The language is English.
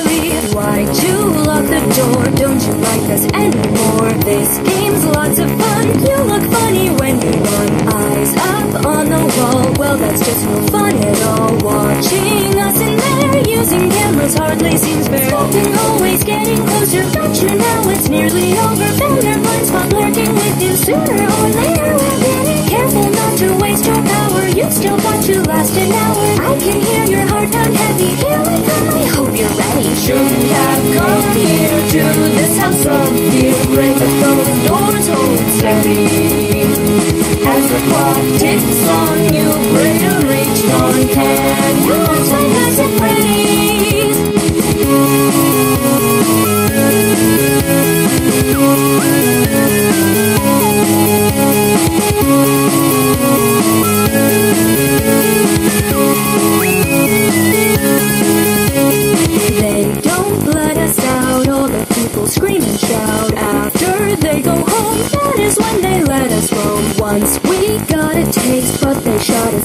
leave. Why'd you lock the door? Don't you like us anymore? This game's lots of fun. You look funny when you run. Eyes up on the wall. Well, that's just no fun at all. Watching us in there, using cameras hardly seems fair. Stopping, always getting closer. Got you now, it's nearly over. Found our blind spot lurking with you. Sooner or later we're getting careful not to waste your power. You've still got to last an hour. I can hear your heart pound heavy. Here we come, I hope you're ready. Shouldn't have come here to this house from here. Break those doors, hold steady. As the clock ticks on, you pray to reach on. Can you take us and praise? They don't let us out, all the people scream and shout. After they go home, that is when they let us roam. Once we got a taste, but they shot us